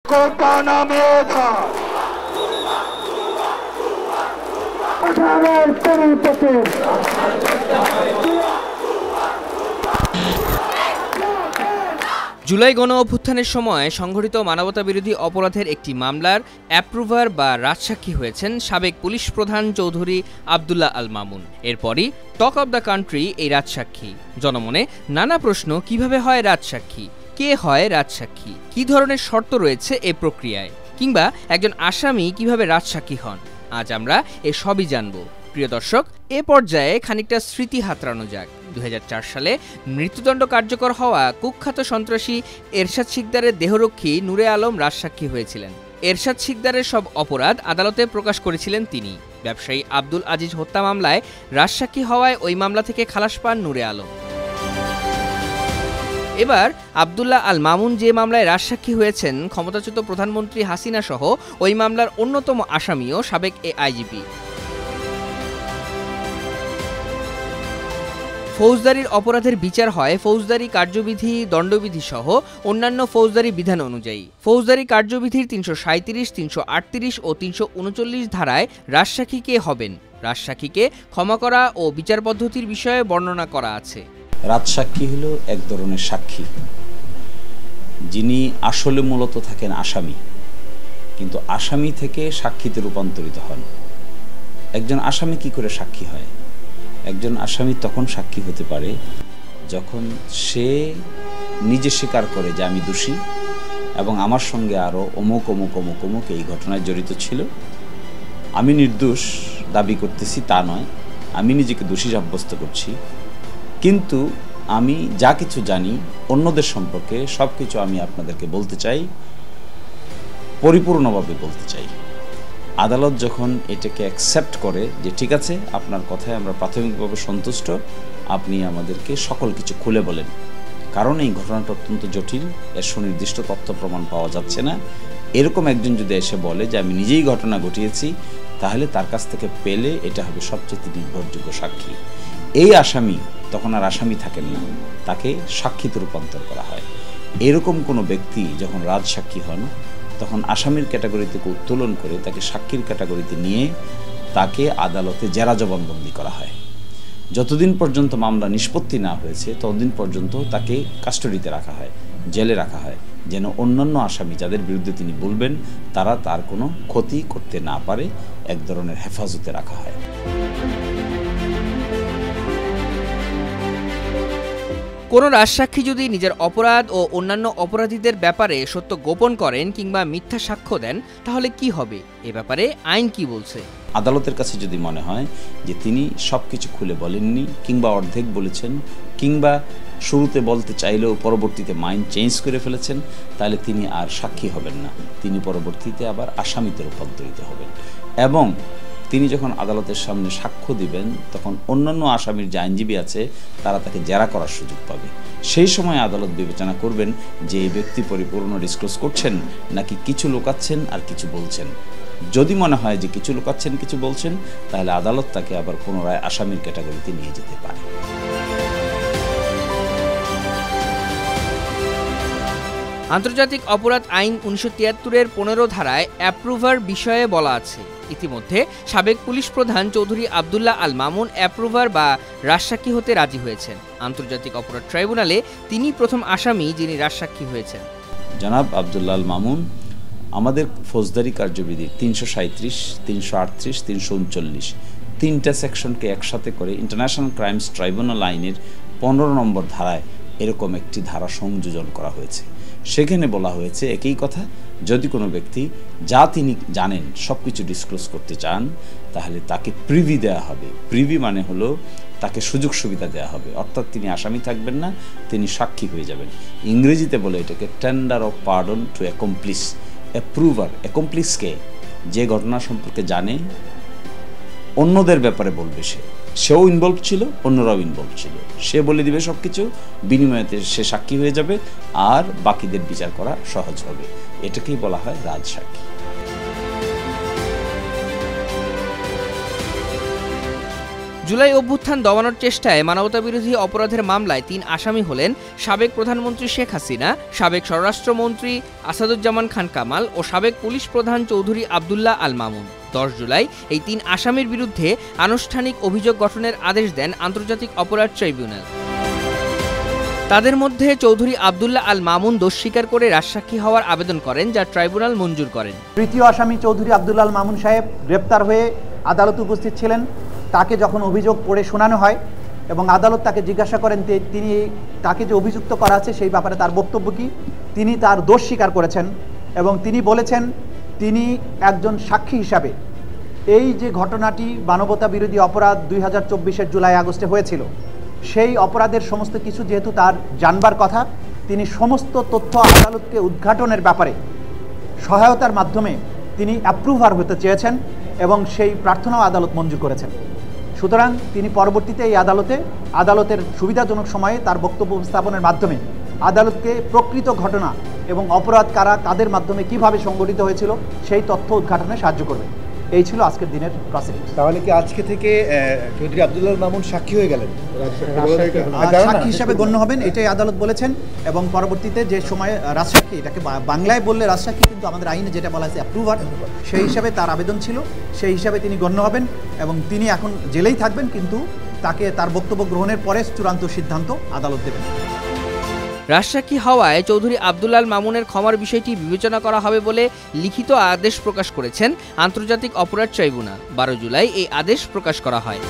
জুলাই গণ অভ্যুত্থানের সময় সংঘটিত মানবতাবিরোধী অপরাধের একটি মামলার অ্যাপ্রুভার বা রাজসাক্ষী হয়েছেন সাবেক পুলিশ প্রধান চৌধুরী আব্দুল্লাহ আল মামুন। এরপরই টক অব দ্য কান্ট্রি এই রাজসাক্ষী। জনমনে নানা প্রশ্ন, কিভাবে হয় রাজসাক্ষী, কে হয় রাজসাক্ষী, কি ধরনের শর্ত রয়েছে এ প্রক্রিয়ায়, কিংবা একজন আসামি কিভাবে রাজসাক্ষী হন। আজ আমরা এ সবই জানব। প্রিয় দর্শক, এ পর্যায়ে খানিকটা স্মৃতি হাতড়ানো যাক। 2004 সালে মৃত্যুদণ্ড কার্যকর হওয়া কুখ্যাত সন্ত্রাসী এরশাদ শিকদারের দেহরক্ষী নূরে আলম রাজসাক্ষী হয়েছিলেন। এরশাদ শিকদারের সব অপরাধ আদালতে প্রকাশ করেছিলেন তিনি। ব্যবসায়ী আব্দুল আজিজ হত্যা মামলায় রাজসাক্ষী হওয়ায় ওই মামলা থেকে খালাস পান নূরে আলম। এবার আব্দুল্লাহ আল মামুন যে মামলায় রাজসাক্ষী হয়েছেন, ক্ষমতাচ্যুত প্রধানমন্ত্রী হাসিনা সহ ওই মামলার অন্যতম আসামিও সাবেক আইজিপি। ফৌজদারির অপরাধের বিচার হয় ফৌজদারি কার্যবিধি, দণ্ডবিধি সহ অন্যান্য ফৌজদারি বিধান অনুযায়ী। ফৌজদারি কার্যবিধির 337, 338 ও 339 ধারায় রাজসাক্ষী কে হবেন, রাজসাক্ষীকে ক্ষমা করা ও বিচার পদ্ধতির বিষয়ে বর্ণনা করা আছে। রাজসাক্ষী হলো এক ধরনের সাক্ষী, যিনি আসলে মূলত থাকেন আসামি, কিন্তু আসামি থেকে সাক্ষীতে রূপান্তরিত হন। একজন আসামি কি করে সাক্ষী হয়? একজন আসামি তখন সাক্ষী হতে পারে যখন সে নিজে স্বীকার করে যে আমি দোষী এবং আমার সঙ্গে আরও অমুক অমুক অমুক অমুক এই ঘটনায় জড়িত ছিল। আমি নির্দোষ দাবি করতেছি তা নয়, আমি নিজেকে দোষী সাব্যস্ত করছি, কিন্তু আমি যা কিছু জানি অন্যদের সম্পর্কে সব কিছু আমি আপনাদেরকে বলতে চাই, পরিপূর্ণভাবে বলতে চাই। আদালত যখন এটাকে অ্যাকসেপ্ট করে যে ঠিক আছে, আপনার কথায় আমরা প্রাথমিকভাবে সন্তুষ্ট, আপনি আমাদেরকে সকল কিছু খুলে বলেন, কারণ এই ঘটনাটা অত্যন্ত জটিল, এর সুনির্দিষ্ট তথ্য প্রমাণ পাওয়া যাচ্ছে না, এরকম একজন যদি এসে বলে যে আমি নিজেই ঘটনা ঘটিয়েছি, তাহলে তার কাছ থেকে পেলে এটা হবে সবচেয়ে নির্ভরযোগ্য সাক্ষী। এই আসামি তখন আর আসামি থাকেন না, তাকে সাক্ষীতে রূপান্তর করা হয়। এরকম কোনো ব্যক্তি যখন রাজসাক্ষী হন, তখন আসামির ক্যাটাগরি থেকে উত্তোলন করে তাকে সাক্ষীর ক্যাটাগরিতে নিয়ে তাকে আদালতে জেরা জবানবন্দি করা হয়। যতদিন পর্যন্ত মামলা নিষ্পত্তি না হয়েছে ততদিন পর্যন্ত তাকে কাস্টডিতে রাখা হয়, জেলে রাখা হয়, যেন অন্যান্য আসামি যাদের বিরুদ্ধে তিনি বলবেন তারা তার কোনো ক্ষতি করতে না পারে, এক ধরনের হেফাজতে রাখা হয়। কোনো রাজসাক্ষী যদি নিজের অপরাধ ও অন্যান্য অপরাধীদের ব্যাপারে সত্য গোপন করেন কিংবা মিথ্যা সাক্ষ্য দেন, তাহলে কি হবে? এ ব্যাপারে আইন কি বলছে? আদালতের কাছে যদি মনে হয় যে তিনি সব কিছু খুলে বলেননি, কিংবা অর্ধেক বলেছেন, কিংবা শুরুতে বলতে চাইলেও পরবর্তীতে মাইন্ড চেঞ্জ করে ফেলেছেন, তাহলে তিনি আর সাক্ষী হবেন না, তিনি পরবর্তীতে আবার আসামিতে রূপান্তরিত হবেন। এবং তিনি যখন আদালতের সামনে সাক্ষ্য দিবেন, তখন অন্যান্য আসামির যে আইনজীবী আছে তারা তাকে জেরা করার সুযোগ পাবে। সেই সময় আদালত বিবেচনা করবেন যে এই ব্যক্তি পরিপূর্ণ ডিসক্লোজ করছেন নাকি কিছু লুকাচ্ছেন আর কিছু বলছেন। যদি মনে হয় যে কিছু লুকাচ্ছেন, কিছু বলছেন, তাহলে আদালত তাকে আবার পুনরায় আসামির ক্যাটাগরিতে নিয়ে যেতে পারে। আন্তর্জাতিক অপরাধ আইন 1973-এর 15 ধারায় অ্যাপ্রুভার বিষয়ে বলা আছে। ইতিমধ্যে সাবেক পুলিশ প্রধান চৌধুরী আব্দুল্লাহ আল মামুন অ্যাপ্রুভার বা রাজসাক্ষী হতে রাজি হয়েছেন। আন্তর্জাতিক অপরাধ ট্রাইব্যুনালে তিনি প্রথম আসামি যিনি রাজসাক্ষী হয়েছেন। জনাব আব্দুল্লাহ আল মামুন আমাদের ফৌজদারি কার্যবিধি 337, 338, 339 তিনটা সেকশনকে একসাথে করে ইন্টারন্যাশনাল ক্রাইমস ট্রাইব্যুনাল আইনের 15 নম্বর ধারায় এরকম একটি ধারা সংযোজন করা হয়েছে। সেখানে বলা হয়েছে একই কথা, যদি কোনো ব্যক্তি যা তিনি জানেন সব কিছু ডিসক্লোজ করতে চান, তাহলে তাকে প্রিভি দেওয়া হবে। প্রিভি মানে হলো তাকে সুযোগ সুবিধা দেওয়া হবে, অর্থাৎ তিনি আসামি থাকবেন না, তিনি সাক্ষী হয়ে যাবেন। ইংরেজিতে বলে এটাকে tender of pardon to accomplice. Approver অ্যাকমপ্লিসকে যে ঘটনা সম্পর্কে জানে, অন্যদের ব্যাপারে বলবে, সেও ইনভলভ ছিল, অন্যরাও ইনভলভ ছিল, সে বলে দিবে সব কিছু, বিনিময়তে সে সাক্ষী হয়ে যাবে, আর বাকিদের বিচার করা সহজ হবে। এটাকেই বলা হয় রাজসাক্ষী। জুলাই অভ্যুত্থান দমানোর চেষ্টায় মানবতাবিরোধী অপরাধের মামলায় ৩ আসামি হলেন সাবেক প্রধানমন্ত্রী শেখ হাসিনা, সাবেক স্বরাষ্ট্রমন্ত্রী আসাদুজ্জামান খান কামাল ও সাবেক পুলিশ প্রধান চৌধুরী আব্দুল্লাহ আল মামুন। 10 জুলাই এই ৩ আসামির বিরুদ্ধে আনুষ্ঠানিক অভিযোগ গঠনের আদেশ দেন আন্তর্জাতিক অপরাধ ট্রাইব্যুনাল। তাদের মধ্যে চৌধুরী আব্দুল্লাহ আল মামুন দোষ স্বীকার করে রাজসাক্ষী হওয়ার আবেদন করেন, যা ট্রাইব্যুনাল মঞ্জুর করেন। তৃতীয় আসামি চৌধুরী আব্দুল্লাহ আল মামুন সাহেব গ্রেপ্তার হয়ে আদালতে উপস্থিত ছিলেন। তাকে যখন অভিযোগ পড়ে শোনানো হয় এবং আদালত তাকে জিজ্ঞাসা করেন তিনি তাকে যে অভিযুক্ত করা আছে সেই ব্যাপারে তার বক্তব্য কি, তিনি তার দোষ স্বীকার করেছেন এবং তিনি বলেছেন তিনি একজন সাক্ষী হিসাবে এই যে ঘটনাটি মানবতা বিরোধী অপরাধ 2024-এর জুলাই আগস্টে হয়েছিল সেই অপরাধের সমস্ত কিছু যেহেতু তার জানবার কথা, তিনি সমস্ত তথ্য আদালতকে উদ্ঘাটনের ব্যাপারে সহায়তার মাধ্যমে তিনি অ্যাপ্রুভার হতে চেয়েছেন এবং সেই প্রার্থনাও আদালত মঞ্জুর করেছেন। সুতরাং তিনি পরবর্তীতে এই আদালতের সুবিধাজনক সময়ে তার বক্তব্য উপস্থাপনের মাধ্যমে আদালতকে প্রকৃত ঘটনা এবং অপরাধ কাদের মাধ্যমে কিভাবে সংগঠিত হয়েছিল সেই তথ্য উদ্ঘাটনে সাহায্য করবে। এই ছিল আজকের দিনের প্রসিডিং। তাহলে কি আজকে থেকে চৌধুরী আব্দুল্লাহ আল মামুন সাক্ষী হয়ে গেলেন, সাক্ষী হিসাবে গণ্য হবেন, এটাই আদালত বলেছেন। এবং পরবর্তীতে যে সময় রাজসাক্ষী, এটাকে বাংলায় বললে রাজসাক্ষী, কিন্তু আমাদের আইনে যেটা বলা আছে অ্যাপ্রুভার, সেই হিসাবে তার আবেদন ছিল, সেই হিসাবে তিনি গণ্য হবেন এবং তিনি এখন জেলেই থাকবেন, কিন্তু তাকে তার বক্তব্য গ্রহণের পরে চূড়ান্ত সিদ্ধান্ত আদালত দেবেন। রাজসাক্ষী হওয়ায় চৌধুরী আব্দুল্লাহ আল মামুনের ক্ষমার বিষয়টি বিবেচনা করা হবে বলে লিখিত আদেশ প্রকাশ করেছেন আন্তর্জাতিক অপরাধ ট্রাইব্যুনাল। 12 জুলাই এই আদেশ প্রকাশ করা হয়।